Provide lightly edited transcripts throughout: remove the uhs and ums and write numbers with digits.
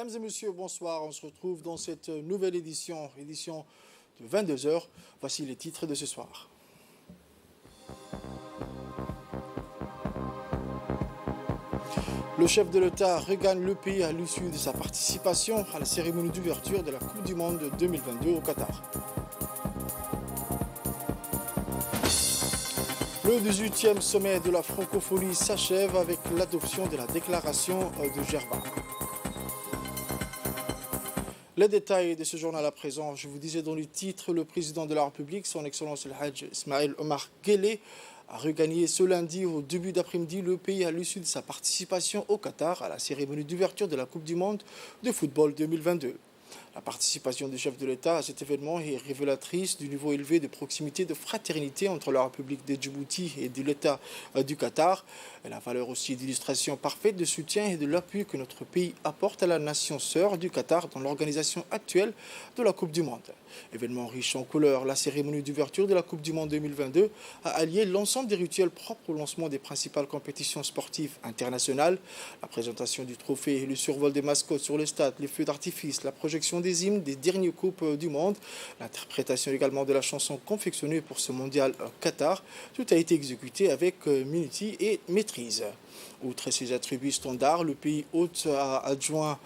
Mesdames et messieurs, bonsoir. On se retrouve dans cette nouvelle édition de 22 heures. Voici les titres de ce soir. Le chef de l'État regagne le pays à l'issue de sa participation à la cérémonie d'ouverture de la Coupe du Monde 2022 au Qatar. Le 18e sommet de la francophonie s'achève avec l'adoption de la déclaration de Djerba. Les détails de ce journal à présent, je vous disais dans le titre, le président de la République, son Excellence le Hajj Ismaël Omar Guelleh, a regagné ce lundi au début d'après-midi le pays à l'issue de sa participation au Qatar à la cérémonie d'ouverture de la Coupe du Monde de football 2022. La participation du chef de l'État à cet événement est révélatrice du niveau élevé de proximité, de fraternité entre la République de Djibouti et de l'État du Qatar. Elle a valeur aussi d'illustration parfaite de soutien et de l'appui que notre pays apporte à la nation sœur du Qatar dans l'organisation actuelle de la Coupe du Monde. Événement riche en couleurs, la cérémonie d'ouverture de la Coupe du Monde 2022 a allié l'ensemble des rituels propres au lancement des principales compétitions sportives internationales, la présentation du trophée, le survol des mascottes sur les stades, les feux d'artifice, la projection des hymnes des dernières Coupes du Monde, l'interprétation également de la chanson confectionnée pour ce mondial Qatar. Tout a été exécuté avec minutie et maîtrise. Outre ses attributs standards, le pays hôte a adjoint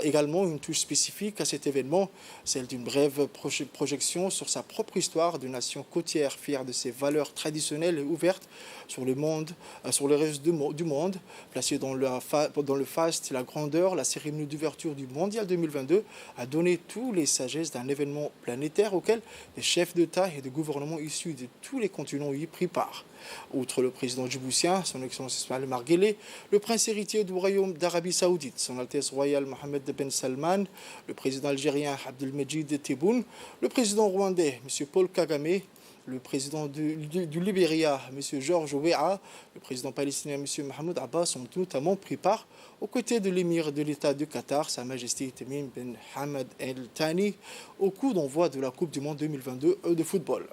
également une touche spécifique à cet événement, celle d'une brève projection sur sa propre histoire de nation côtière fière de ses valeurs traditionnelles et ouvertes sur le monde, sur le reste du monde. Placée dans le faste et la grandeur, la cérémonie d'ouverture du Mondial 2022 a donné tous les sagesses d'un événement planétaire auquel les chefs d'État et de gouvernement issus de tous les continents y pris part. Outre le président djiboutien, son Excellence Ismaël Omar Guelleh, le prince héritier du Royaume d'Arabie Saoudite, son Altesse royale Mohammed Ben Salman, le président algérien Abdelmejid Tebboune, le président rwandais M. Paul Kagame, le président du Libéria, M. George Weah, le président palestinien M. Mahmoud Abbas ont notamment pris part aux côtés de l'émir de l'État du Qatar, Sa Majesté Tamim Ben Hamad El Thani, au coup d'envoi de la Coupe du Monde 2022 de football.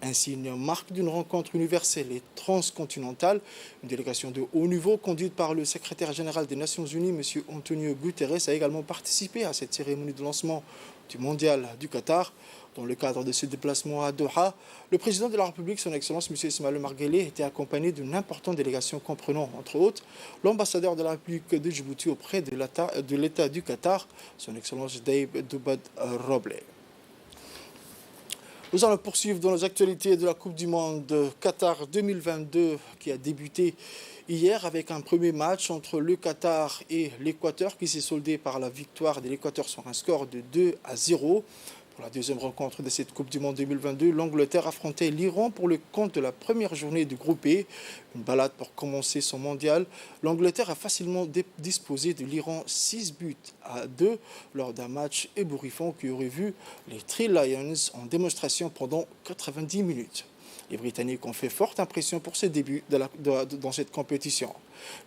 Ainsi, une marque d'une rencontre universelle et transcontinentale, une délégation de haut niveau conduite par le secrétaire général des Nations Unies, M. Antonio Guterres, a également participé à cette cérémonie de lancement du Mondial du Qatar. Dans le cadre de ce déplacement à Doha, le président de la République, son Excellence M. Ismaël Omar Guelleh, était accompagné d'une importante délégation comprenant, entre autres, l'ambassadeur de la République de Djibouti auprès de l'État du Qatar, son Excellence Daïb Doubad Roble. Nous allons poursuivre dans les actualités de la Coupe du Monde Qatar 2022 qui a débuté hier avec un premier match entre le Qatar et l'Équateur qui s'est soldé par la victoire de l'Équateur sur un score de 2-0. Pour la deuxième rencontre de cette Coupe du Monde 2022, l'Angleterre affrontait l'Iran pour le compte de la première journée du groupe E. Une balade pour commencer son mondial. L'Angleterre a facilement disposé de l'Iran 6-2 lors d'un match ébouriffant qui aurait vu les Three Lions en démonstration pendant 90 minutes. Les Britanniques ont fait forte impression pour ses débuts dans cette compétition.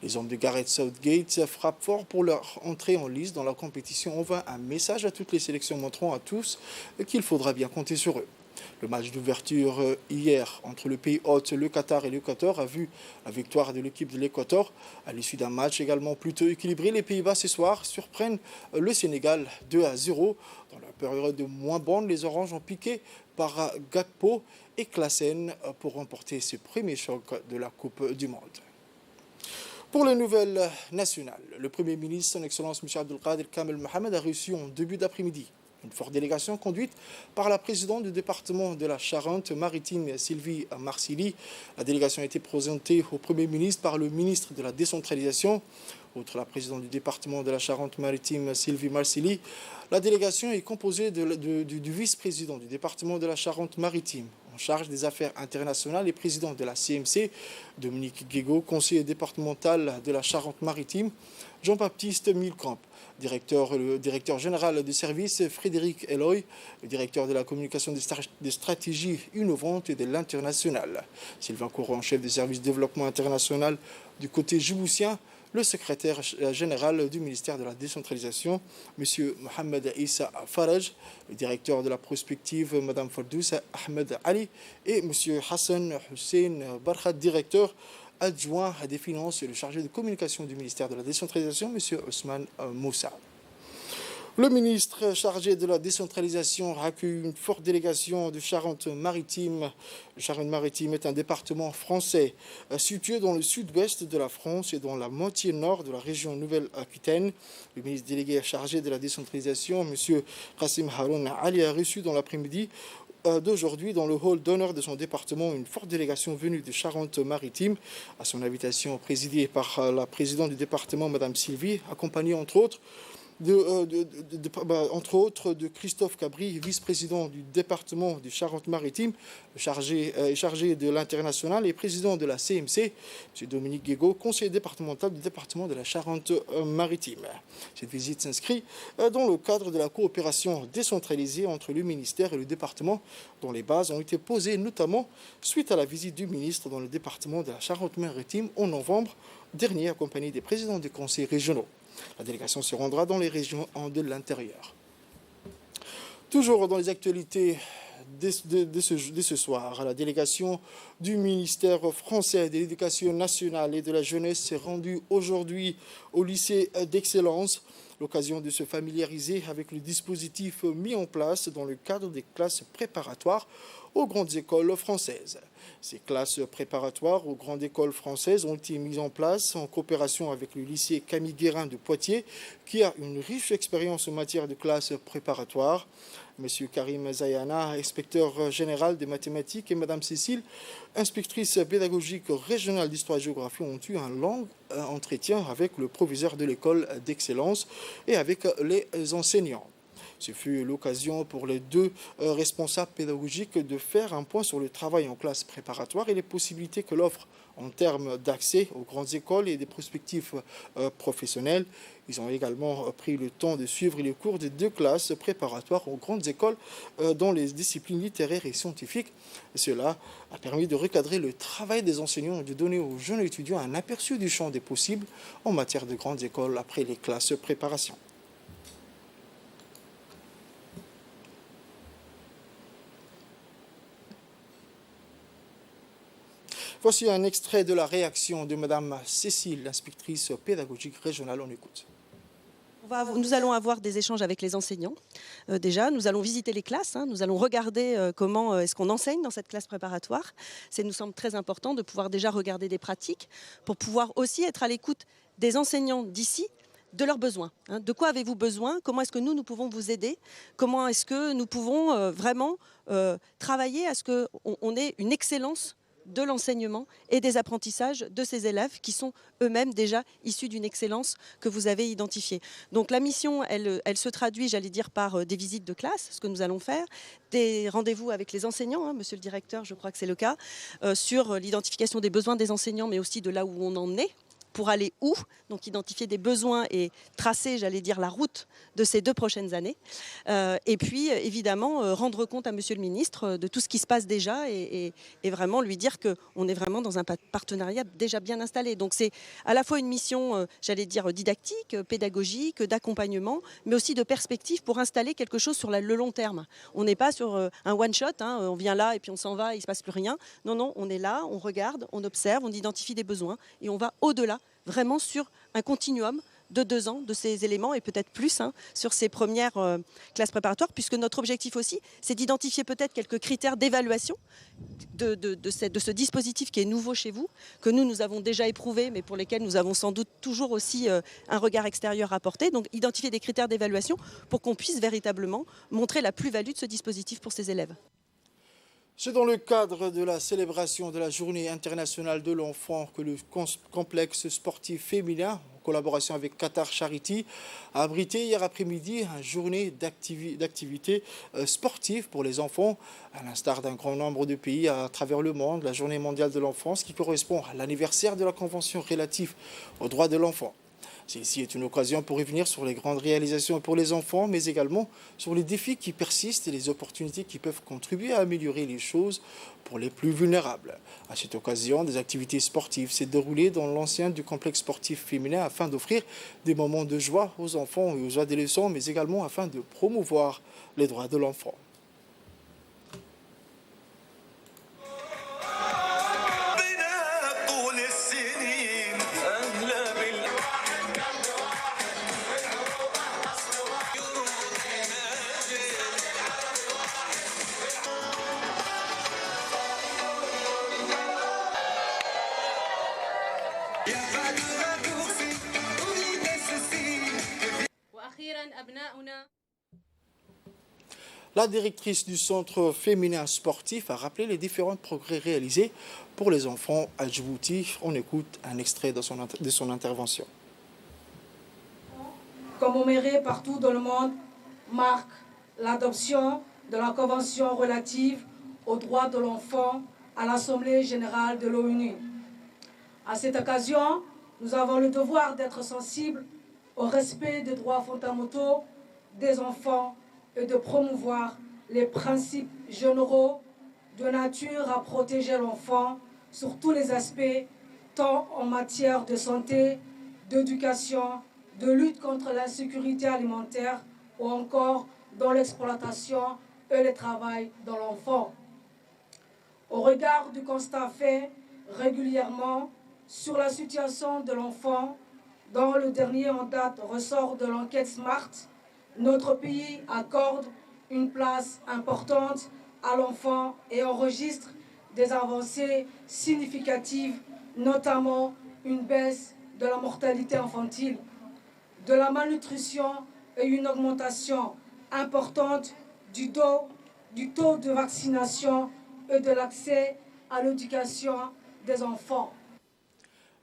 Les hommes de Gareth Southgate frappent fort pour leur entrée en lice dans la compétition. Envoie un message à toutes les sélections montrant à tous qu'il faudra bien compter sur eux. Le match d'ouverture hier entre le pays hôte, le Qatar et l'Équateur a vu la victoire de l'équipe de l'Équateur. À l'issue d'un match également plutôt équilibré, les Pays-Bas ce soir surprennent le Sénégal 2-0. Dans la période de moins bonne, les Oranges ont piqué par Gakpo et Klaassen pour remporter ce premier choc de la Coupe du Monde. Pour les nouvelles nationales, le Premier ministre, son Excellence M. Abdelkader Kamel Mohamed, a reçu en début d'après-midi une forte délégation conduite par la présidente du département de la Charente-Maritime, Sylvie Marsili. La délégation a été présentée au Premier ministre par le ministre de la Décentralisation. Outre la présidente du département de la Charente-Maritime, Sylvie Marsili, la délégation est composée du vice-président du département de la Charente-Maritime, en charge des affaires internationales et président de la CMC, Dominique Guégaud, conseiller départemental de la Charente-Maritime, Jean-Baptiste Milcamp, le directeur général du service, Frédéric Eloy, le directeur de la communication des stratégies innovantes et de l'international, Sylvain Courant, chef du service développement international du côté djiboutien, le secrétaire général du ministère de la Décentralisation, M. Mohamed Issa Faraj, le directeur de la prospective, Mme Fardousa Ahmed Ali, et M. Hassan Hussein Barkhat, directeur adjoint des finances et le chargé de communication du ministère de la Décentralisation, M. Ousmane Moussa. Le ministre chargé de la décentralisation a accueilli une forte délégation de Charente-Maritime. Charente-Maritime est un département français situé dans le sud-ouest de la France et dans la moitié nord de la région Nouvelle-Aquitaine. Le ministre délégué chargé de la décentralisation, M. Qassim Haroun Ali, a reçu dans l'après-midi d'aujourd'hui dans le hall d'honneur de son département une forte délégation venue de Charente-Maritime. À son invitation présidée par la présidente du département, Mme Sylvie, accompagnée entre autres de Christophe Cabri, vice-président du département de Charente-Maritime, chargé de l'international et président de la CMC, M. Dominique Guégaud, conseiller départemental du département de la Charente-Maritime. Cette visite s'inscrit dans le cadre de la coopération décentralisée entre le ministère et le département, dont les bases ont été posées notamment suite à la visite du ministre dans le département de la Charente-Maritime en novembre dernier, accompagné des présidents des conseils régionaux. La délégation se rendra dans les régions de l'intérieur. Toujours dans les actualités de ce soir, la délégation du ministère français de l'Éducation nationale et de la jeunesse s'est rendue aujourd'hui au lycée d'excellence. L'occasion de se familiariser avec le dispositif mis en place dans le cadre des classes préparatoires aux grandes écoles françaises. Ces classes préparatoires aux grandes écoles françaises ont été mises en place en coopération avec le lycée Camille Guérin de Poitiers, qui a une riche expérience en matière de classes préparatoires. Monsieur Karim Zayana, inspecteur général des mathématiques, et Madame Cécile, inspectrice pédagogique régionale d'histoire-géographie, ont eu un long entretien avec le proviseur de l'école d'excellence et avec les enseignants. Ce fut l'occasion pour les deux responsables pédagogiques de faire un point sur le travail en classe préparatoire et les possibilités que l'offre en termes d'accès aux grandes écoles et des perspectives professionnelles. Ils ont également pris le temps de suivre les cours des deux classes préparatoires aux grandes écoles dans les disciplines littéraires et scientifiques. Cela a permis de recadrer le travail des enseignants et de donner aux jeunes étudiants un aperçu du champ des possibles en matière de grandes écoles après les classes préparation. Voici un extrait de la réaction de Mme Cécile, l'inspectrice pédagogique régionale. On écoute. Nous allons avoir des échanges avec les enseignants. Déjà, nous allons visiter les classes. Nous allons regarder comment est-ce qu'on enseigne dans cette classe préparatoire. Ça nous semble très important de pouvoir déjà regarder des pratiques pour pouvoir aussi être à l'écoute des enseignants d'ici, de leurs besoins. De quoi avez-vous besoin? Comment est-ce que nous pouvons vous aider? Comment est-ce que nous pouvons vraiment travailler à ce qu'on ait une excellence de l'enseignement et des apprentissages de ces élèves qui sont eux-mêmes déjà issus d'une excellence que vous avez identifiée. Donc la mission, elle se traduit, j'allais dire, par des visites de classe, ce que nous allons faire, des rendez-vous avec les enseignants, monsieur le directeur, je crois que c'est le cas, sur l'identification des besoins des enseignants, mais aussi de là où on en est, pour aller où, donc identifier des besoins et tracer, j'allais dire, la route de ces 2 prochaines années. Et puis, évidemment, rendre compte à Monsieur le Ministre de tout ce qui se passe déjà et vraiment lui dire qu'on est vraiment dans un partenariat déjà bien installé. Donc, c'est à la fois une mission, j'allais dire, didactique, pédagogique, d'accompagnement, mais aussi de perspective pour installer quelque chose sur le long terme. On n'est pas sur un one-shot, on vient là et puis on s'en va, il ne se passe plus rien. Non, non, on est là, on regarde, on observe, on identifie des besoins et on va au-delà, vraiment sur un continuum de 2 ans de ces éléments et peut-être plus sur ces premières classes préparatoires, puisque notre objectif aussi, c'est d'identifier peut-être quelques critères d'évaluation de ce dispositif qui est nouveau chez vous, que nous avons déjà éprouvé, mais pour lesquels nous avons sans doute toujours aussi un regard extérieur à porter. Donc identifier des critères d'évaluation pour qu'on puisse véritablement montrer la plus-value de ce dispositif pour ces élèves. C'est dans le cadre de la célébration de la Journée internationale de l'enfant que le complexe sportif féminin, en collaboration avec Qatar Charity, a abrité hier après-midi une journée d'activités sportives pour les enfants, à l'instar d'un grand nombre de pays à travers le monde. La Journée mondiale de l'enfance qui correspond à l'anniversaire de la Convention relative aux droits de l'enfant. Celle-ci est une occasion pour revenir sur les grandes réalisations pour les enfants, mais également sur les défis qui persistent et les opportunités qui peuvent contribuer à améliorer les choses pour les plus vulnérables. À cette occasion, des activités sportives s'est déroulées dans l'enceinte du complexe sportif féminin afin d'offrir des moments de joie aux enfants et aux adolescents, mais également afin de promouvoir les droits de l'enfant. La directrice du centre féminin sportif a rappelé les différents progrès réalisés pour les enfants à Djibouti. On écoute un extrait de son intervention. Commémoré partout dans le monde marque l'adoption de la Convention relative aux droits de l'enfant à l'Assemblée générale de l'ONU. À cette occasion, nous avons le devoir d'être sensibles au respect des droits fondamentaux des enfants et de promouvoir les principes généraux de nature à protéger l'enfant sur tous les aspects, tant en matière de santé, d'éducation, de lutte contre l'insécurité alimentaire ou encore dans l'exploitation et le travail de l'enfant. Au regard du constat fait régulièrement sur la situation de l'enfant, dont le dernier en date ressort de l'enquête SMART, notre pays accorde une place importante à l'enfant et enregistre des avancées significatives, notamment une baisse de la mortalité infantile, de la malnutrition et une augmentation importante du taux de vaccination et de l'accès à l'éducation des enfants.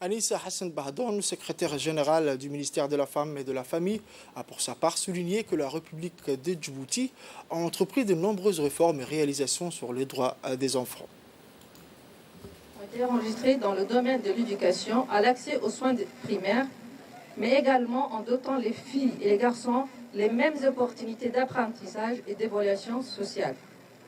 Anissa Hassan Bahdoun, secrétaire générale du ministère de la Femme et de la Famille, a pour sa part souligné que la République de Djibouti a entrepris de nombreuses réformes et réalisations sur les droits des enfants. Ont été enregistrés dans le domaine de l'éducation à l'accès aux soins primaires, mais également en dotant les filles et les garçons les mêmes opportunités d'apprentissage et d'évaluation sociale.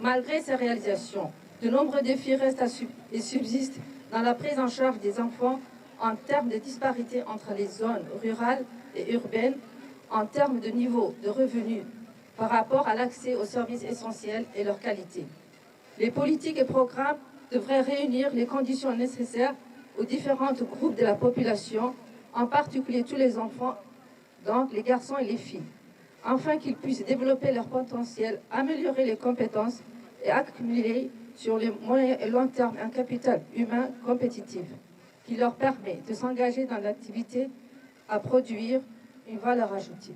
Malgré ces réalisations, de nombreux défis restent et subsistent dans la prise en charge des enfants en termes de disparité entre les zones rurales et urbaines, en termes de niveau de revenus par rapport à l'accès aux services essentiels et leur qualité. Les politiques et programmes devraient réunir les conditions nécessaires aux différents groupes de la population, en particulier tous les enfants, donc les garçons et les filles, afin qu'ils puissent développer leur potentiel, améliorer les compétences et accumuler sur les moyens et long terme un capital humain compétitif qui leur permet de s'engager dans l'activité à produire une valeur ajoutée.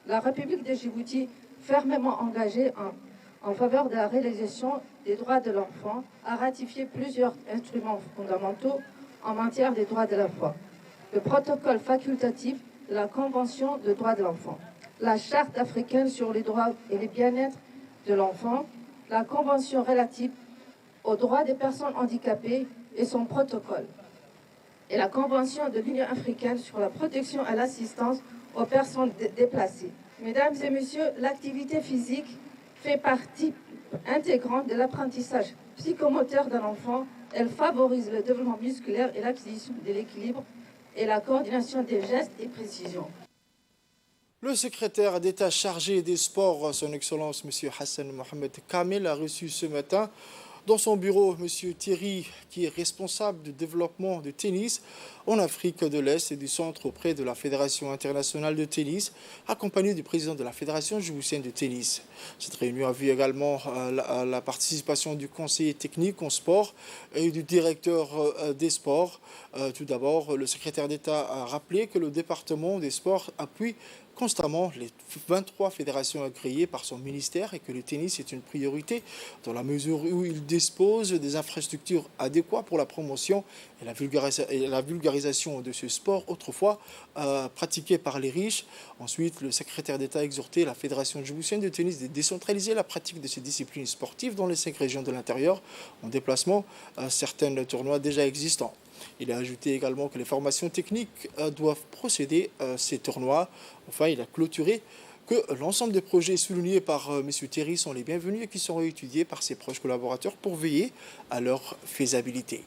La République de Djibouti, fermement engagée en faveur de la réalisation des droits de l'enfant, a ratifié plusieurs instruments fondamentaux en matière des droits de l'enfant. Le protocole facultatif de la Convention des droits de l'enfant, la Charte africaine sur les droits et le bien-être de l'enfant, la Convention relative aux droits des personnes handicapées et son protocole, et la Convention de l'Union africaine sur la protection et l'assistance aux personnes déplacées. Mesdames et messieurs, l'activité physique fait partie intégrante de l'apprentissage psychomoteur d'un enfant. Elle favorise le développement musculaire et l'acquisition de l'équilibre et la coordination des gestes et précisions. Le secrétaire d'État chargé des sports, son Excellence M. Hassan Mohamed Kamel, a reçu ce matin dans son bureau M. Thierry, qui est responsable du développement du tennis en Afrique de l'Est et du centre auprès de la Fédération internationale de tennis, accompagné du président de la Fédération djiboutienne de tennis. Cette réunion a vu également la participation du conseiller technique en sport et du directeur des sports. Tout d'abord, le secrétaire d'État a rappelé que le département des sports appuie constamment les 23 fédérations agréées par son ministère et que le tennis est une priorité dans la mesure où il dispose des infrastructures adéquates pour la promotion et la vulgarisation de ce sport autrefois pratiqué par les riches. Ensuite, le secrétaire d'État a exhorté la Fédération djiboutienne de tennis de décentraliser la pratique de ces disciplines sportives dans les 5 régions de l'intérieur en déplacement certains tournois déjà existants. Il a ajouté également que les formations techniques doivent procéder à ces tournois. Enfin, il a clôturé que l'ensemble des projets soulignés par M. Thierry sont les bienvenus et qui seront étudiés par ses proches collaborateurs pour veiller à leur faisabilité.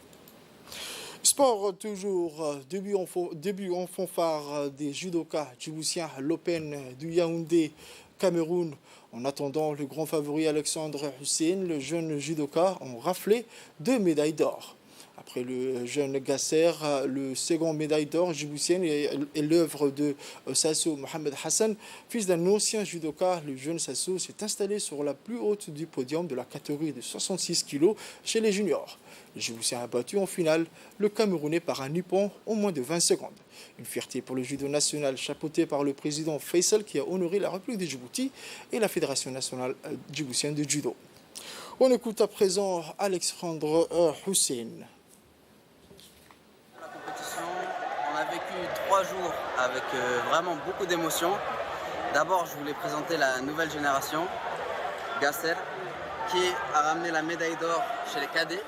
Sport toujours, début en fanfare des judokas djiboutiens à l'Open du Yaoundé, Cameroun. En attendant, le grand favori Alexandre Hussein, le jeune judoka, ont raflé 2 médailles d'or. Après le jeune Gasser, le second médaille d'or djiboutienne est l'œuvre de Sasso Mohamed Hassan, fils d'un ancien judoka. Le jeune Sasso s'est installé sur la plus haute du podium de la catégorie de 66 kg chez les juniors. Le Djiboutien a battu en finale le Camerounais par un nippon en moins de 20 secondes. Une fierté pour le judo national chapeauté par le président Faisal qui a honoré la République de Djibouti et la Fédération nationale djiboutienne de judo. On écoute à présent Alexandre Hussein. La compétition, on a vécu 3 jours avec vraiment beaucoup d'émotions. D'abord, je voulais présenter la nouvelle génération, Gasser, qui a ramené la médaille d'or chez les cadets.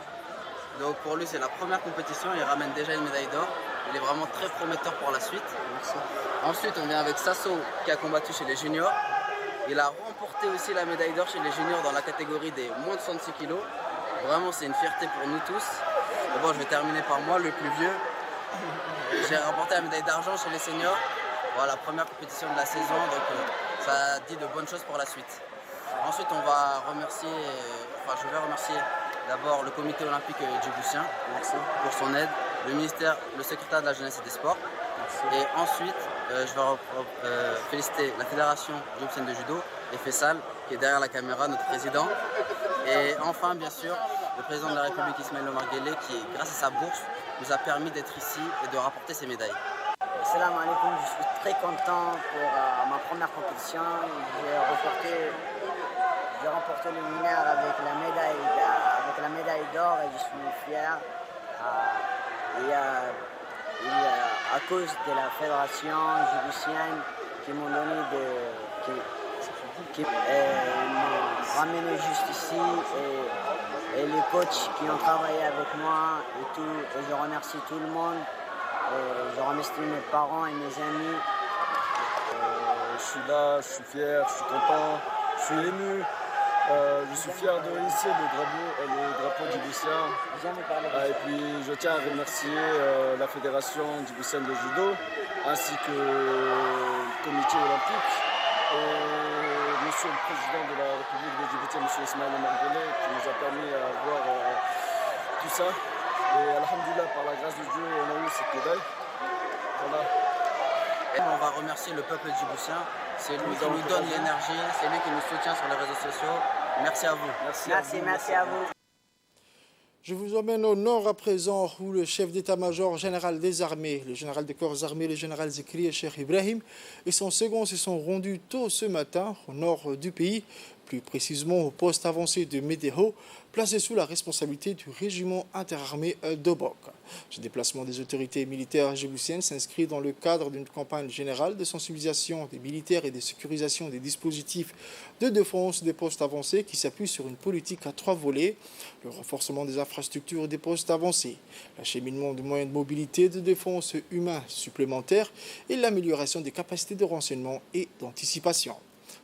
Donc pour lui, c'est la première compétition, il ramène déjà une médaille d'or. Il est vraiment très prometteur pour la suite. Merci. Ensuite, on vient avec Sasso qui a combattu chez les juniors. Il a remporté aussi la médaille d'or chez les juniors dans la catégorie des moins de 66 kg. Vraiment, c'est une fierté pour nous tous. Et bon, je vais terminer par moi, le plus vieux. J'ai remporté la médaille d'argent chez les seniors. Voilà, première compétition de la saison, donc ça dit de bonnes choses pour la suite. Ensuite, je vais remercier d'abord le comité olympique djiboutien pour son aide, le secrétaire de la jeunesse et des sports. Merci. Et ensuite, je vais féliciter la fédération djiboutienne de judo et Faisal, qui est derrière la caméra, notre président. Et enfin, bien sûr, le président de la République, Ismaël Omar Guelleh, qui, grâce à sa bourse, nous a permis d'être ici et de rapporter ses médailles. Salam alaikum, je suis très content pour ma première compétition. J'ai remporté le mineur avec la médaille d'or et je suis fier. À cause de la fédération djiboutienne qui m'ont donné qui m'ont ramené juste ici et les coachs qui ont travaillé avec moi et tout. Et je remercie tout le monde. Je remercie mes parents et mes amis. Je suis là, je suis fier, je suis content, je suis ému. Je suis fier de hisser le drapeau djiboutien. Et puis je tiens à remercier la Fédération djiboutienne de judo ainsi que le comité olympique et monsieur le président de la République de Djibouti, monsieur Ismaël Omar Guelleh, qui nous a permis d'avoir tout ça. Et alhamdoulilah, par la grâce de Dieu, on a eu cette médaille. Voilà. Et on va remercier le peuple djiboutien. C'est lui qui nous donne l'énergie, c'est lui qui nous soutient sur les réseaux sociaux. Merci à vous. Merci à vous. Je vous emmène au nord à présent où le chef d'état-major général des armées, le général des corps armés, le général Zikri Cheikh Ibrahim et son second se sont rendus tôt ce matin au nord du pays, plus précisément au poste avancé de Médého, placé sous la responsabilité du régiment interarmé d'Obok. Ce déplacement des autorités militaires djiboutiennes s'inscrit dans le cadre d'une campagne générale de sensibilisation des militaires et de sécurisation des dispositifs de défense des postes avancés qui s'appuie sur une politique à 3 volets, le renforcement des infrastructures des postes avancés, l'acheminement de moyens de mobilité de défense humains supplémentaires et l'amélioration des capacités de renseignement et d'anticipation.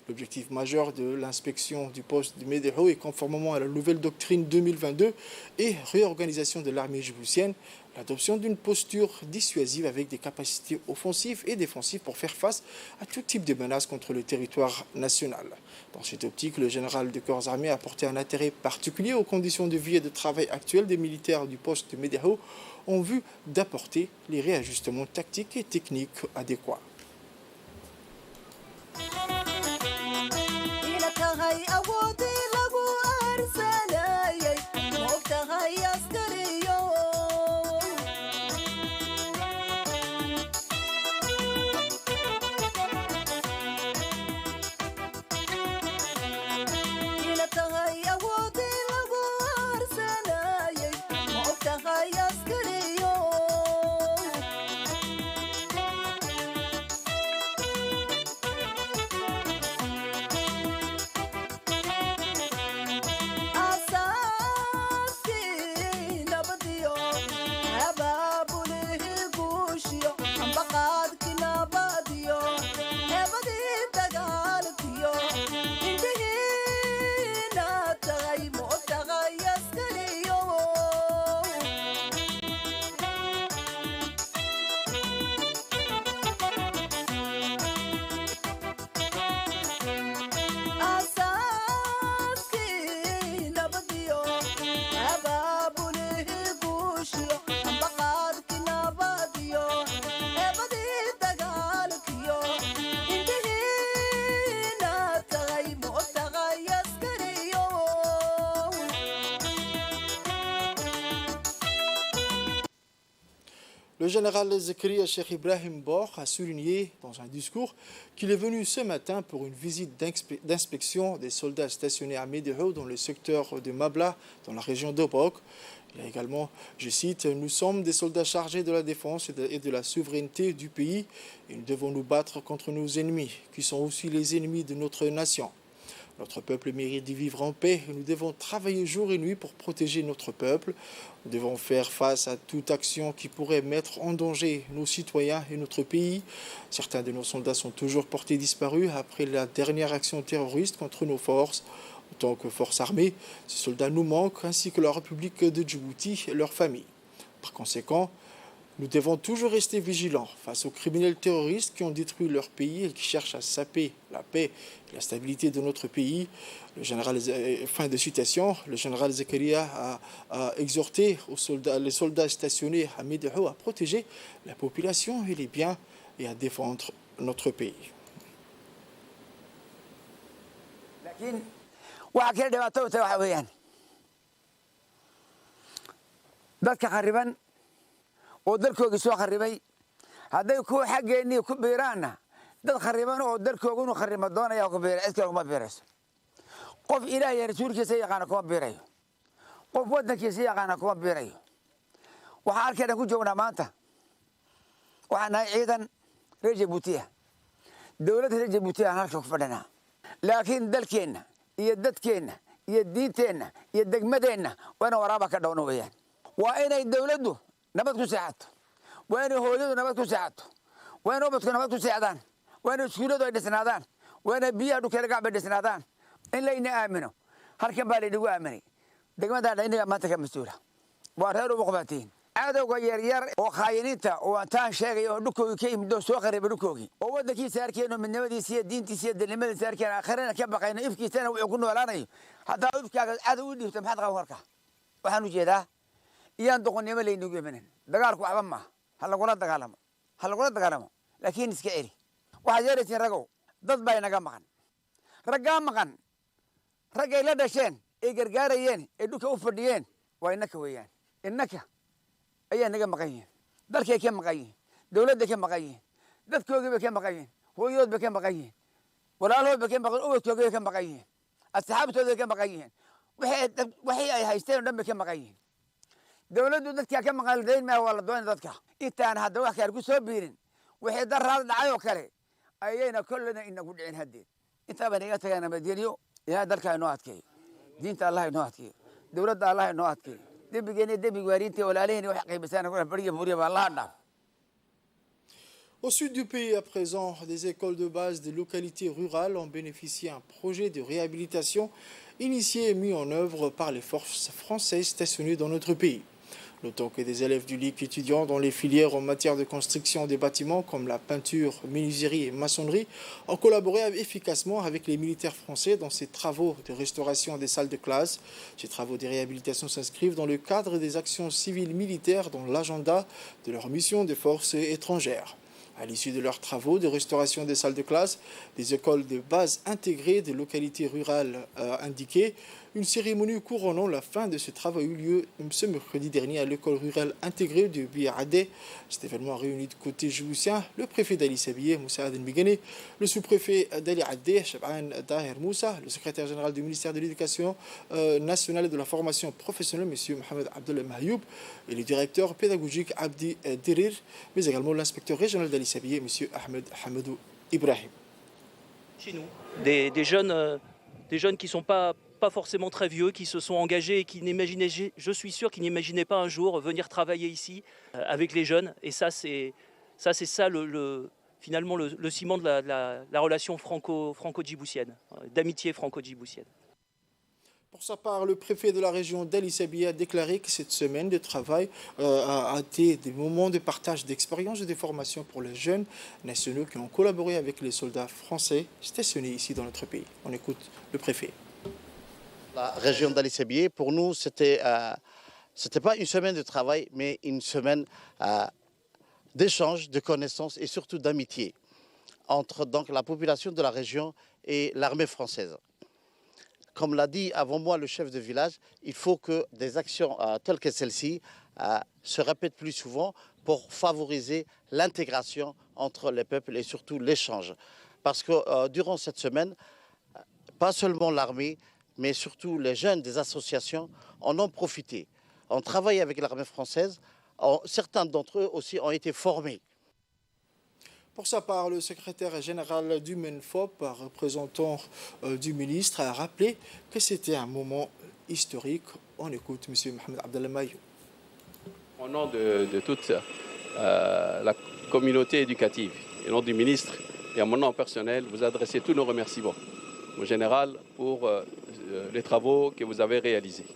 L'objectif majeur de l'inspection du poste de Médého est conformément à la nouvelle doctrine 2022 et réorganisation de l'armée djiboutienne, l'adoption d'une posture dissuasive avec des capacités offensives et défensives pour faire face à tout type de menaces contre le territoire national. Dans cette optique, le général des corps armés a porté un intérêt particulier aux conditions de vie et de travail actuelles des militaires du poste de Médého en vue d'apporter les réajustements tactiques et techniques adéquats. Le général Zakaria Cheikh Ibrahim Bor a souligné dans un discours qu'il est venu ce matin pour une visite d'inspection des soldats stationnés à Médého dans le secteur de Mabla, dans la région d'Obok. Il y a également, je cite, « Nous sommes des soldats chargés de la défense et de la souveraineté du pays et nous devons nous battre contre nos ennemis, qui sont aussi les ennemis de notre nation. Notre peuple mérite de vivre en paix et nous devons travailler jour et nuit pour protéger notre peuple. Nous devons faire face à toute action qui pourrait mettre en danger nos citoyens et notre pays. Certains de nos soldats sont toujours portés disparus après la dernière action terroriste contre nos forces. En tant que force armée, ces soldats nous manquent, ainsi que la République de Djibouti et leurs familles. Par conséquent, nous devons toujours rester vigilants face aux criminels terroristes qui ont détruit leur pays et qui cherchent à saper la paix et la stabilité de notre pays. Fin de citation, le général Zakaria a exhorté les soldats stationnés à Médého à protéger la population et les biens et à défendre notre pays. oo dalkooga soo kharibay haday ku xageeni ku beeraana dad khariban oo dalkooga uu kharimo doonaya ku beeray iska kuma beerayso qof ilaahay rasuulkiisa yaqaan kuma beerayo qof wadankiisa yaqaan kuma beerayo waxa halkan ku joognaa maanta waxaan ciidan reer Djibouti dawladda reer Djibouti halka ku fadhana laakiin dalkeena iyo dadkeena iyo diinteena iyo degmadeena wana waraaba ka dhawno weeyaan waa inay dawladdu nabad ku saacato waa inay hooyadu nabad ku saacato waa inay ubadku nabad ku saacadaan waa inay iskuuladu ay dhisnaadaan waa inay biyaha dhulka laga cabay dhisnaadaan in layna aamino halkan baa laydigu aaminay degmadaana inaga maanta ka mas-uula waa reer ugu qabateen cadowga yaryar oo khaayiniinta oo aan sheegay oo dhulkooda ka yimid oo soo qaribay dhulkoodii oo wadankiisa arkeen oo midnimadiisa iyo diintiisa iyo dalnimadiisa arkeen aakhirana ka baqayna ifkiisana wuxuu ku noolaanayo hadaa ifkaaga cadow u dhiibto maxaad qaban karkaa waxaan u jeedaa iyaan doqonnimo laynagu imanin dagaalku waxba maaha ha lagula dagaalamo laakiin iska celi waxaad yeeraysiin ragow dad baa inaga maqan raggaa maqan raggay la dhasheen ay gargaarayeen ee dhulka u fadhiyeen waa innaka weeyaan innaka ayaa naga maqan yihiin dalkay ka maqan yihiin dawladda ka maqan yihiin dadkoogii bay ka maqan yihiin hooyadood bay ka maqan yihiin walaalahood bay ka maqan ubadkoogii bay ka maqan yihiin asxaabtooda bay ka maqan yihiin waxay ay haysteen oo dhan bay ka maqan yihiin dawladdu dadka ka maqan dayn ma wala doon dadka intaan hadda wax kale ku soo biirin wixii daraad dhacay oo kale ayayna kullana inagu dhicin haddeed inta baan iga tagana madiniyo ilaa dalka inoo adkeeyo diinta Allah inoo adkeeyo dawladda Allah inoo adkeeyo debigeena debig waariinta walaalaheen wax qiimisana ku bariga buriya ba Allah dhaaf. Au sud du pays, à présent, des écoles de base des localités rurales ont bénéficié d'un projet de réhabilitation initié et mis en œuvre par les forces françaises stationnées dans notre pays. Notons que des élèves du LIC étudiants dans les filières en matière de construction des bâtiments comme la peinture, menuiserie et maçonnerie ont collaboré efficacement avec les militaires français dans ces travaux de restauration des salles de classe. Ces travaux de réhabilitation s'inscrivent dans le cadre des actions civiles militaires dans l'agenda de leur mission des forces étrangères. À l'issue de leurs travaux de restauration des salles de classe, des écoles de base intégrées des localités rurales indiquées, une cérémonie couronnant la fin de ce travail a eu lieu ce mercredi dernier à l'école rurale intégrée de Biadé. Cet événement a réuni de côté djiboutien le préfet d'Ali Sabieh, Moussa Aden Migane, le sous-préfet d'Ali Adé, Shaban Daher Moussa, le secrétaire général du ministère de l'Éducation nationale et de la formation professionnelle, M. Mohamed Abdel Mahyoub, et le directeur pédagogique Abdi Dirir, mais également l'inspecteur régional d'Ali Sabieh, M. Ahmed Hamadou Ibrahim. Chez nous, des jeunes qui ne sont pas forcément très vieux, qui se sont engagés et qui n'imaginaient, je suis sûr qu'ils n'imaginaient pas un jour venir travailler ici avec les jeunes. Et ça, c'est finalement le ciment de la relation franco-djiboutienne, d'amitié franco-djiboutienne. Pour sa part, le préfet de la région d'Ali Sabieh a déclaré que cette semaine de travail a été des moments de partage d'expériences et de formation pour les jeunes nationaux qui ont collaboré avec les soldats français stationnés ici dans notre pays. On écoute le préfet. La région d'Ali Sabieh, pour nous, c'était pas une semaine de travail, mais une semaine d'échange, de connaissances et surtout d'amitié entre donc la population de la région et l'armée française. Comme l'a dit avant moi le chef de village, il faut que des actions telles que celle-ci se répètent plus souvent pour favoriser l'intégration entre les peuples et surtout l'échange. Parce que durant cette semaine, pas seulement l'armée, mais surtout les jeunes des associations en ont profité. On travaille avec l'armée française, certains d'entre eux aussi ont été formés. Pour sa part, le secrétaire général du MENFOP, représentant du ministre, a rappelé que c'était un moment historique. On écoute M. Mohamed Abdallah Mayou. Au nom de toute la communauté éducative, et au nom du ministre et à mon nom personnel, vous adressez tous nos remerciements au général pour les travaux que vous avez réalisés.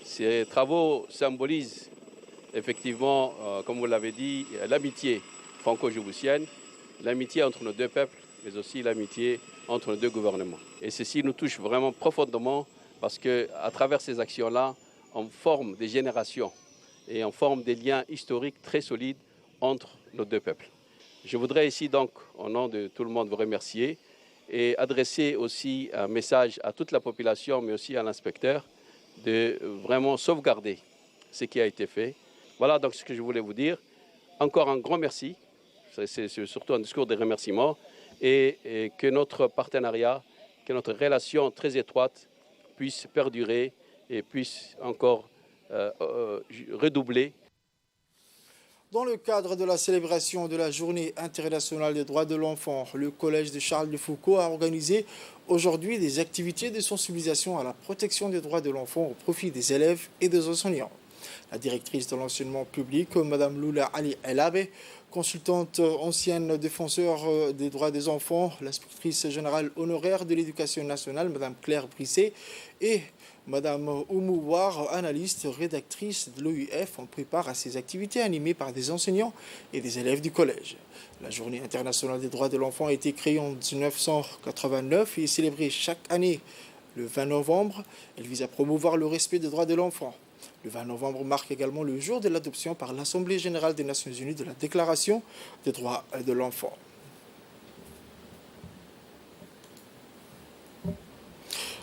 Ces travaux symbolisent effectivement, comme vous l'avez dit, l'amitié franco-djiboutienne, l'amitié entre nos deux peuples, mais aussi l'amitié entre nos deux gouvernements. Et ceci nous touche vraiment profondément parce qu'à travers ces actions-là, on forme des générations et on forme des liens historiques très solides entre nos deux peuples. Je voudrais ici donc, au nom de tout le monde, vous remercier et adresser aussi un message à toute la population, mais aussi à l'inspecteur, de vraiment sauvegarder ce qui a été fait. Voilà donc ce que je voulais vous dire. Encore un grand merci. C'est surtout un discours de remerciement et que notre partenariat, que notre relation très étroite puisse perdurer et puisse encore redoubler. Dans le cadre de la célébration de la Journée internationale des droits de l'enfant, le Collège de Charles de Foucault a organisé aujourd'hui des activités de sensibilisation à la protection des droits de l'enfant au profit des élèves et des enseignants. La directrice de l'enseignement public, Mme Loula Ali El-Abe, consultante ancienne défenseur des droits des enfants, l'inspectrice générale honoraire de l'éducation nationale, Mme Claire Brisset, et Mme Oumou War, analyste, rédactrice de l'OUF, on prépare à ces activités animées par des enseignants et des élèves du collège. La Journée internationale des droits de l'enfant a été créée en 1989 et est célébrée chaque année le 20 novembre. Elle vise à promouvoir le respect des droits de l'enfant. Le 20 novembre marque également le jour de l'adoption par l'Assemblée générale des Nations unies de la Déclaration des droits de l'enfant.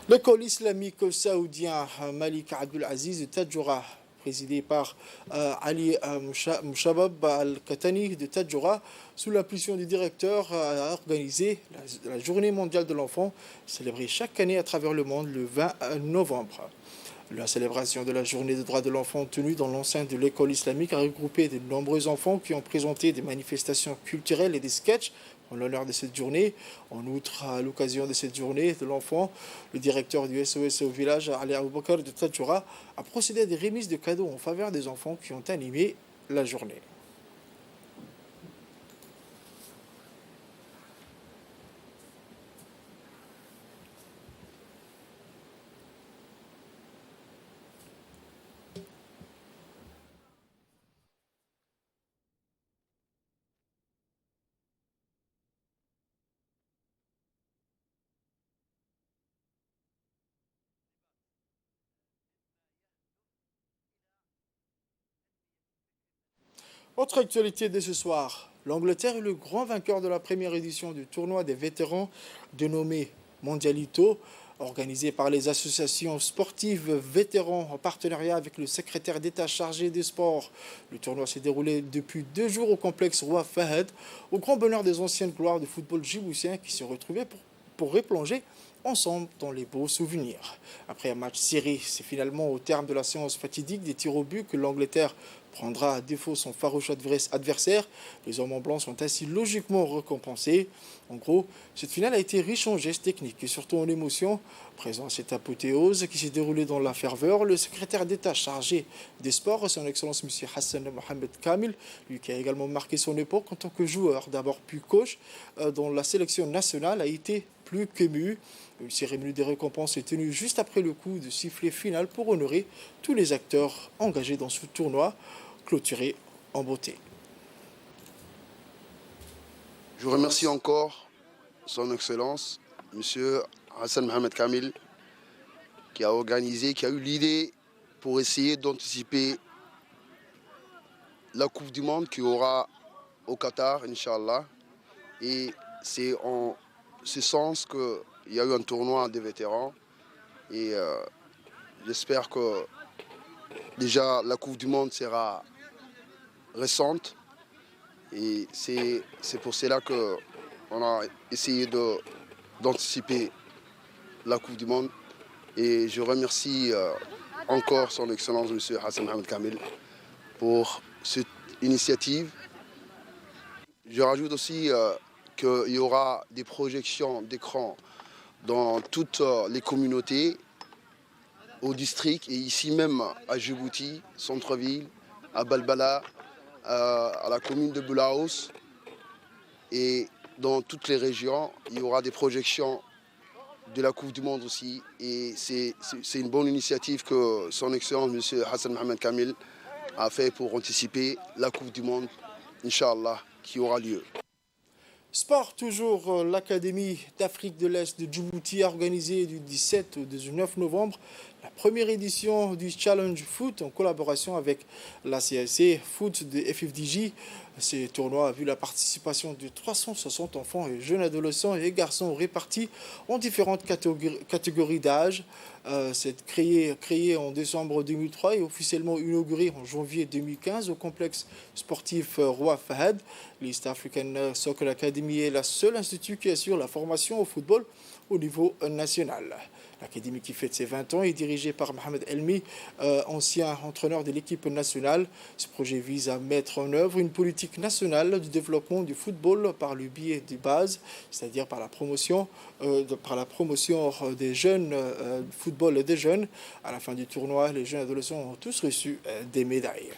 L'école islamique saoudien Malik Abdulaziz de Tadjoura, présidée par Ali Mshabab Al-Katani de Tadjoura, sous l'impulsion du directeur, a organisé la Journée mondiale de l'enfant, célébrée chaque année à travers le monde le 20 novembre. La célébration de la journée des droits de l'enfant tenue dans l'enceinte de l'école islamique a regroupé de nombreux enfants qui ont présenté des manifestations culturelles et des sketchs en l'honneur de cette journée. En outre, à l'occasion de cette journée de l'enfant, le directeur du SOS au village, Ali Aboubakar de Tadjoura, a procédé à des remises de cadeaux en faveur des enfants qui ont animé la journée. Autre actualité de ce soir, l'Angleterre est le grand vainqueur de la première édition du tournoi des vétérans dénommé Mondialito, organisé par les associations sportives vétérans en partenariat avec le secrétaire d'État chargé des sports. Le tournoi s'est déroulé depuis 2 jours au complexe Roi Fahd, au grand bonheur des anciennes gloires du football djiboutien qui se retrouvaient pour replonger ensemble dans les beaux souvenirs. Après un match serré, c'est finalement au terme de la séance fatidique des tirs au but que l'Angleterre prendra à défaut son farouche adversaire. Les hommes en blanc sont ainsi logiquement récompensés. En gros, cette finale a été riche en gestes techniques et surtout en émotions. Présent à cette apothéose qui s'est déroulée dans la ferveur, le secrétaire d'État chargé des sports, son Excellence M. Hassan Mohamed Kamil, lui qui a également marqué son époque en tant que joueur, d'abord puis coach, dont la sélection nationale a été plus qu'émue. Une cérémonie de récompense est tenue juste après le coup de sifflet final pour honorer tous les acteurs engagés dans ce tournoi, clôturé en beauté. Je remercie encore son Excellence, M. Hassan Mohamed Kamil, qui a organisé, qui a eu l'idée pour essayer d'anticiper la Coupe du Monde qui aura au Qatar, Inch'Allah. Et c'est en ce sens qu'il y a eu un tournoi des vétérans. Et j'espère que déjà la Coupe du Monde sera récentes. Et c'est pour cela qu'on a essayé d'anticiper la Coupe du Monde. Et je remercie encore son Excellence, M. Hassan Mohamed Kamel, pour cette initiative. Je rajoute aussi qu'il y aura des projections d'écran dans toutes les communautés, au district et ici même à Djibouti, centre-ville, à Balbala, à la commune de Boulaous. Et dans toutes les régions, il y aura des projections de la Coupe du Monde aussi. Et c'est une bonne initiative que son Excellence, M. Hassan Mohamed Kamel, a fait pour anticiper la Coupe du Monde, Inch'Allah, qui aura lieu. Sport, toujours, l'Académie d'Afrique de l'Est de Djibouti a organisé du 17 au 19 novembre la première édition du Challenge Foot en collaboration avec la CAC Foot de FFDJ. Ce tournoi a vu la participation de 360 enfants et jeunes adolescents et garçons répartis en différentes catégories d'âge. C'est créé en décembre 2003 et officiellement inauguré en janvier 2015 au complexe sportif Roi Fahad. L'East African Soccer Academy est la seule institut qui assure la formation au football au niveau national. L'académie qui fête ses 20 ans est dirigée par Mohamed Elmi, ancien entraîneur de l'équipe nationale. Ce projet vise à mettre en œuvre une politique nationale du développement du football par le biais des bases, c'est-à-dire par la promotion des jeunes, football des jeunes. À la fin du tournoi, les jeunes adolescents ont tous reçu des médailles.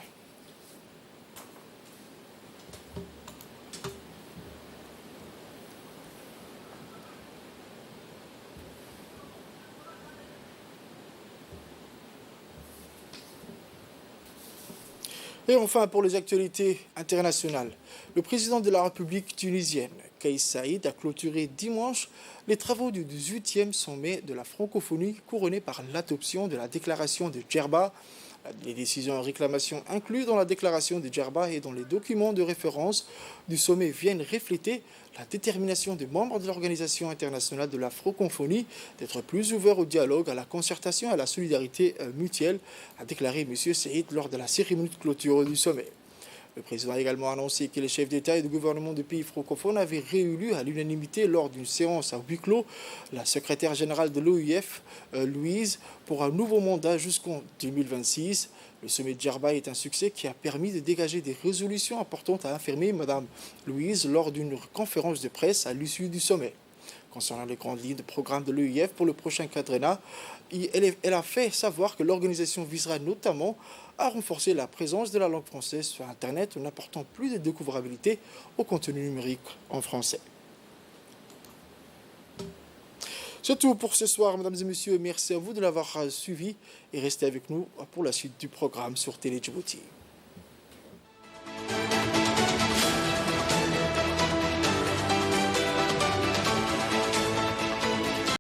Et enfin, pour les actualités internationales, le président de la République tunisienne, Kais Saïd, a clôturé dimanche les travaux du 18e sommet de la francophonie couronné par l'adoption de la déclaration de Djerba. Les décisions et réclamations incluses dans la déclaration de Djerba et dans les documents de référence du sommet viennent refléter la détermination des membres de l'Organisation internationale de la francophonie d'être plus ouverts au dialogue, à la concertation et à la solidarité mutuelle, a déclaré M. Saïd lors de la cérémonie de clôture du sommet. Le président a également annoncé que les chefs d'État et de gouvernement de pays francophones avaient réélu à l'unanimité lors d'une séance à huis clos la secrétaire générale de l'OIF, Louise, pour un nouveau mandat jusqu'en 2026. Le sommet de Djerba est un succès qui a permis de dégager des résolutions importantes, a affirmé Mme Louise lors d'une conférence de presse à l'issue du sommet. Concernant les grandes lignes de programme de l'OIF pour le prochain quadriennat, elle a fait savoir que l'organisation visera notamment à renforcer la présence de la langue française sur Internet en apportant plus de découvrabilité au contenu numérique en français. C'est tout pour ce soir, mesdames et messieurs. Merci à vous de l'avoir suivi et restez avec nous pour la suite du programme sur Télé Djibouti.